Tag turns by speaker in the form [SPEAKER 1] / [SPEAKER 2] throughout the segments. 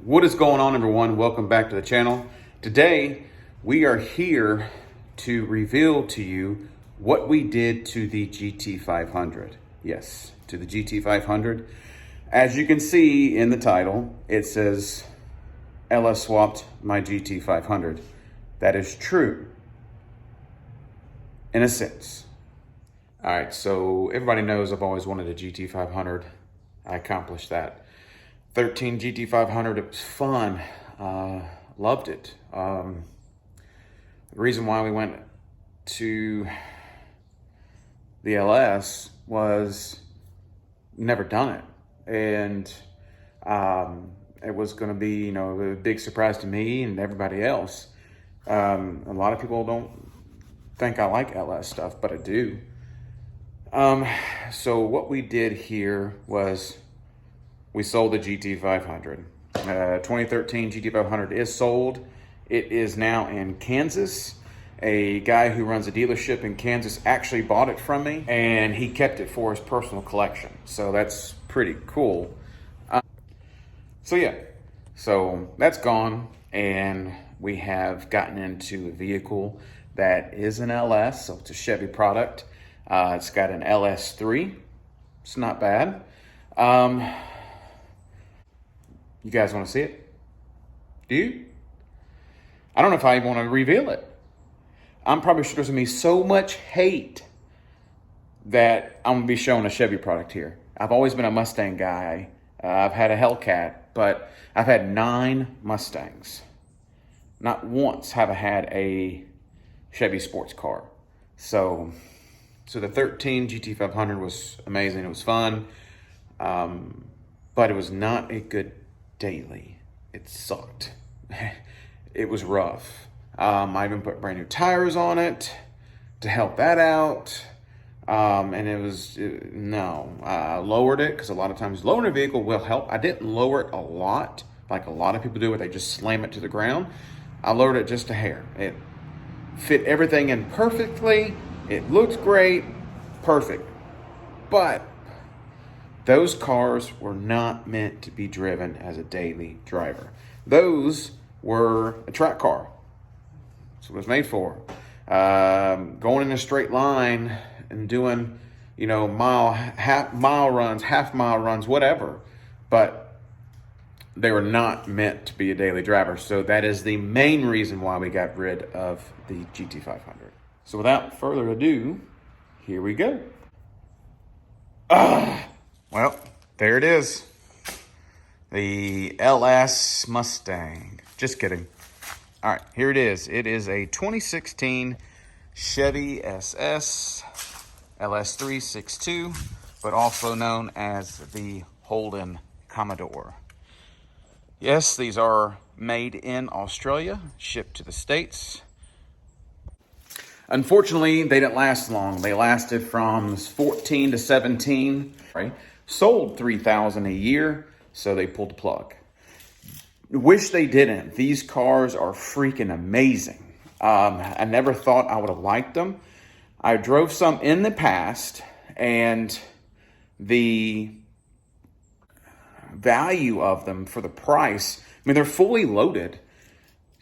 [SPEAKER 1] What is going on, everyone? Welcome back to the channel. Today we are here to reveal to you what we did to the GT500. Yes, to the GT500. As you can see in the title, it says LS swapped my GT500. That is true in a sense. All right, so everybody knows I've always wanted a GT500. I accomplished that. 13 GT500, it was fun. Loved it. The reason why we went to the LS was never done it. And it was gonna be, a big surprise to me and everybody else. A lot of people don't think I like LS stuff, but I do. So what we did here was we sold the GT500. 2013 GT500 is sold. It is now in Kansas. A guy who runs a dealership in Kansas actually bought it from me, and he kept it for his personal collection. So that's pretty cool. So that's gone, and we have gotten into a vehicle that is an LS, so it's a Chevy product. It's got an LS3. It's not bad. You guys want to see it? Do you? I don't know if I even want to reveal it. I'm probably sure there's going to be so much hate that I'm going to be showing a Chevy product here. I've always been a Mustang guy. I've had a Hellcat, but I've had 9 Mustangs. Not once have I had a Chevy sports car. So the 13 GT500 was amazing. It was fun, but it was not a good daily. It sucked. It was rough. I even put brand new tires on it to help that out. And I lowered it because a lot of times lowering a vehicle will help. I didn't lower it a lot like a lot of people do where they just slam it to the ground. I lowered it just a hair. It fit everything in perfectly. It looked great, perfect. But those cars were not meant to be driven as a daily driver. Those were a track car. That's what it was made for. Going in a straight line and doing, half mile runs, whatever. But they were not meant to be a daily driver. So that is the main reason why we got rid of the GT500. So without further ado, here we go. Well, there it is. The LS Mustang. Just kidding. All right, here it is. It is a 2016 Chevy SS LS362, but also known as the Holden Commodore. Yes, these are made in Australia, shipped to the States. Unfortunately, they didn't last long. They lasted from 14 to 17, right? Sold 3,000 a year, so they pulled the plug. Wish they didn't. These cars are freaking amazing. I never thought I would have liked them. I drove some in the past, and the value of them for the price, they're fully loaded.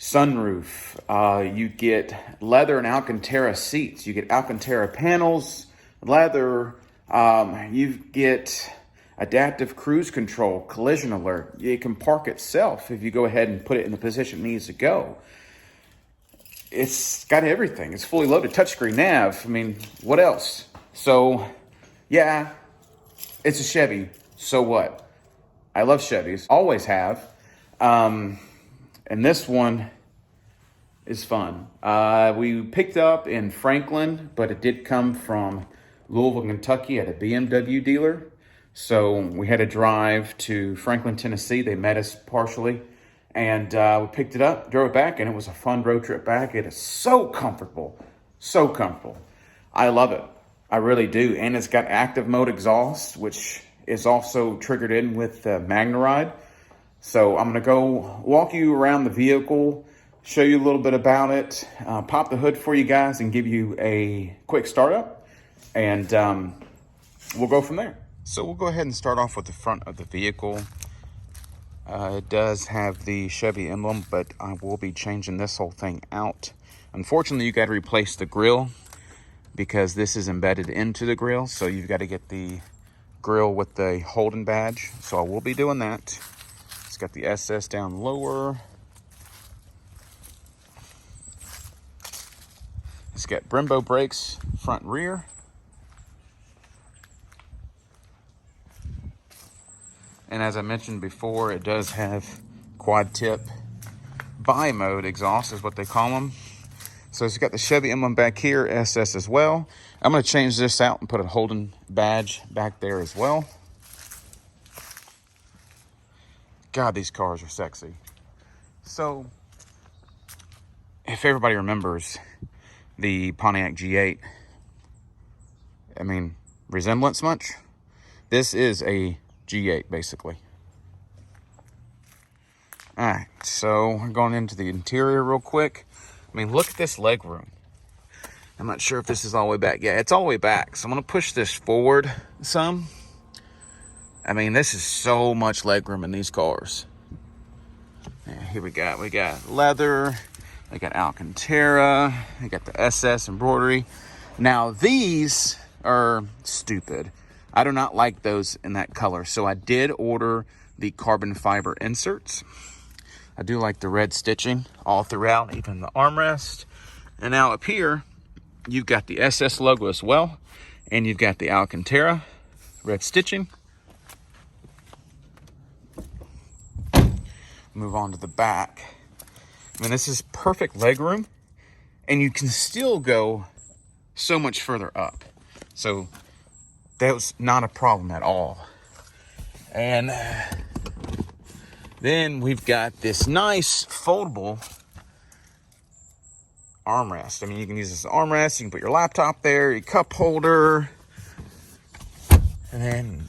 [SPEAKER 1] Sunroof, you get leather and Alcantara seats, you get Alcantara panels, leather, you get adaptive cruise control, collision alert. It can park itself if you go ahead and put it in the position it needs to go. It's got everything. It's fully loaded. Touchscreen nav. What else? So, yeah, it's a Chevy. So what? I love Chevys. Always have. And this one is fun. We picked up in Franklin, but it did come from Louisville, Kentucky at a BMW dealer. So we had to drive to Franklin, Tennessee. They met us partially. And we picked it up, drove it back, and it was a fun road trip back. It is so comfortable. So comfortable. I love it. I really do. And it's got active mode exhaust, which is also triggered in with MagneRide. So I'm going to go walk you around the vehicle, show you a little bit about it, pop the hood for you guys, and give you a quick startup. And we'll go from there. So we'll go ahead and start off with the front of the vehicle. It does have the Chevy emblem, but I will be changing this whole thing out. Unfortunately, you got to replace the grille because this is embedded into the grille. So you've got to get the grille with the Holden badge. So I will be doing that. It's got the SS down lower. It's got Brembo brakes, front and rear. And as I mentioned before, it does have quad tip bi-mode exhaust is what they call them. So it's got the Chevy emblem back here, SS as well. I'm going to change this out and put a Holden badge back there as well. God, these cars are sexy. So if everybody remembers the Pontiac G8, I mean, resemblance much? This is a G8 basically. All right, so we're going into the interior real quick. I mean, look at this leg room. I'm not sure if this is all the way back. Yeah, it's all the way back. So I'm gonna push this forward some. I mean, this is so much leg room in these cars. Yeah, here we got leather, we got Alcantara, we got the SS embroidery. Now these are stupid. I do not like those in that color. So I did order the carbon fiber inserts. I do like the red stitching all throughout, even the armrest. And now up here, you've got the SS logo as well. And you've got the Alcantara red stitching. Move on to the back. I mean, this is perfect legroom. And you can still go so much further up. So that was not a problem at all. And then we've got this nice foldable armrest. I mean, you can use this as armrest. You can put your laptop there, your cup holder. And then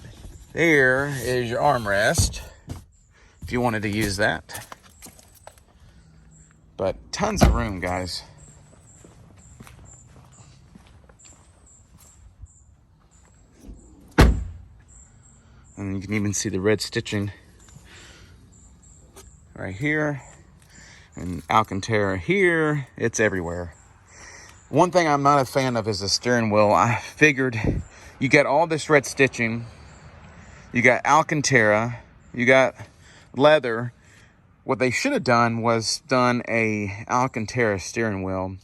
[SPEAKER 1] there is your armrest if you wanted to use that. But tons of room, guys. And you can even see the red stitching right here. And Alcantara here. It's everywhere. One thing I'm not a fan of is the steering wheel. I figured you got all this red stitching. You got Alcantara. You got leather. What they should have done was done a Alcantara steering wheel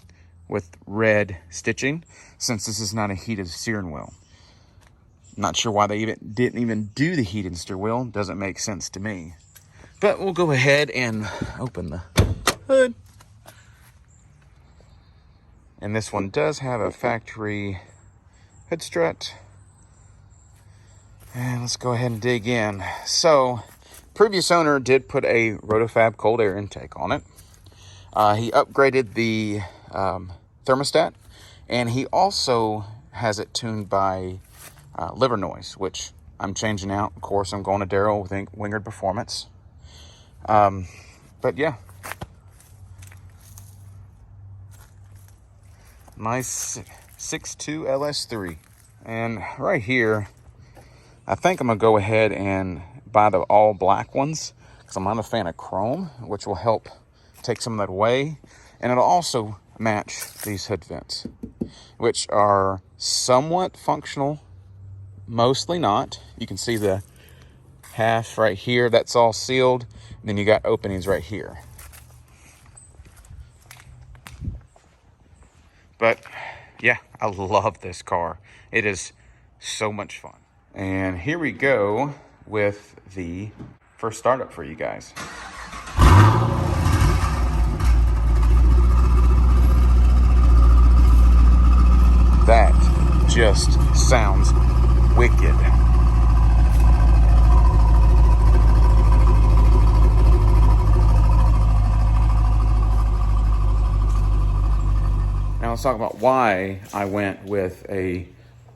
[SPEAKER 1] with red stitching, since this is not a heated steering wheel. Not sure why they didn't even do the heated steering wheel. Doesn't make sense to me. But we'll go ahead and open the hood. And this one does have a factory hood strut. And let's go ahead and dig in. So, previous owner did put a Rotofab cold air intake on it. He upgraded the thermostat. And he also has it tuned by liver noise, which I'm changing out. Of course, I'm going to Darrell with Wingard Performance. But yeah, nice 6.2 LS3. And right here, I think I'm gonna go ahead and buy the all black ones because I'm not a fan of chrome, which will help take some of that away. And it'll also match these hood vents, which are somewhat functional. Mostly not. You can see the half right here, that's all sealed. And then you got openings right here. But yeah, I love this car. It is so much fun. And here we go with the first startup for you guys. That just sounds wicked. Now let's talk about why I went with a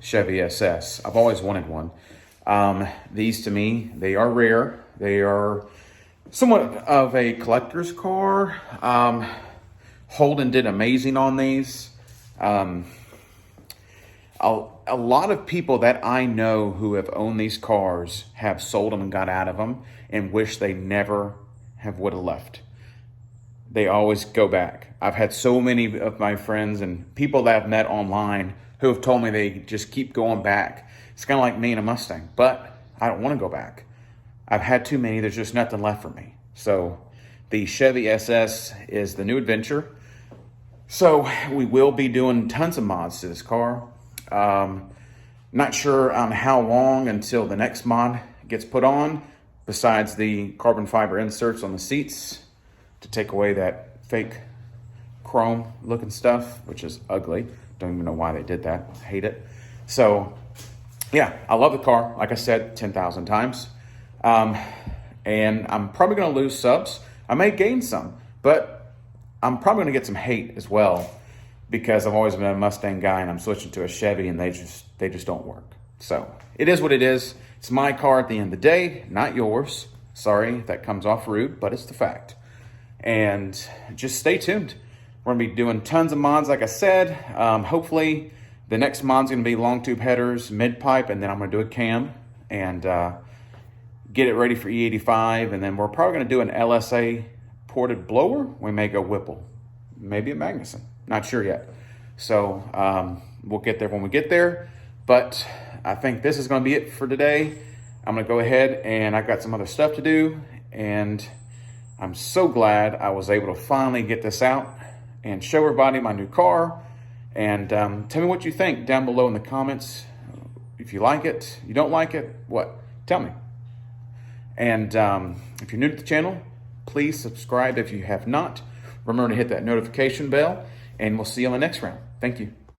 [SPEAKER 1] Chevy SS. I've always wanted one. These to me, they are rare. They are somewhat of a collector's car. Holden did amazing on these. a lot of people that I know who have owned these cars have sold them and got out of them and wish they never would have left. They always go back. I've had so many of my friends and people that I've met online who have told me they just keep going back. It's kind of like me and a Mustang, but I don't want to go back. I've had too many. There's just nothing left for me. So the Chevy SS is the new adventure. So we will be doing tons of mods to this car. Not sure on how long until the next mod gets put on, besides the carbon fiber inserts on the seats to take away that fake chrome looking stuff, which is ugly. Don't even know why they did that. I hate it. So yeah, I love the car. Like I said, 10,000 times. And I'm probably going to lose subs. I may gain some, but I'm probably going to get some hate as well, because I've always been a Mustang guy and I'm switching to a Chevy and they just don't work. So it is what it is. It's my car at the end of the day, not yours. Sorry if that comes off rude, but it's the fact. And just stay tuned. We're gonna be doing tons of mods, like I said. Hopefully the next mod's gonna be long tube headers, mid pipe, and then I'm gonna do a cam and get it ready for E85. And then we're probably gonna do an LSA ported blower. We may go Whipple, maybe a Magnuson, not sure yet. So we'll get there when we get there. But I think this is gonna be it for today. I'm gonna go ahead and I've got some other stuff to do, and I'm so glad I was able to finally get this out and show everybody my new car. And tell me what you think down below in the comments. If you like it, you don't like it, what? Tell me. And if you're new to the channel, please subscribe if you have not. Remember to hit that notification bell, and we'll see you on the next round. Thank you.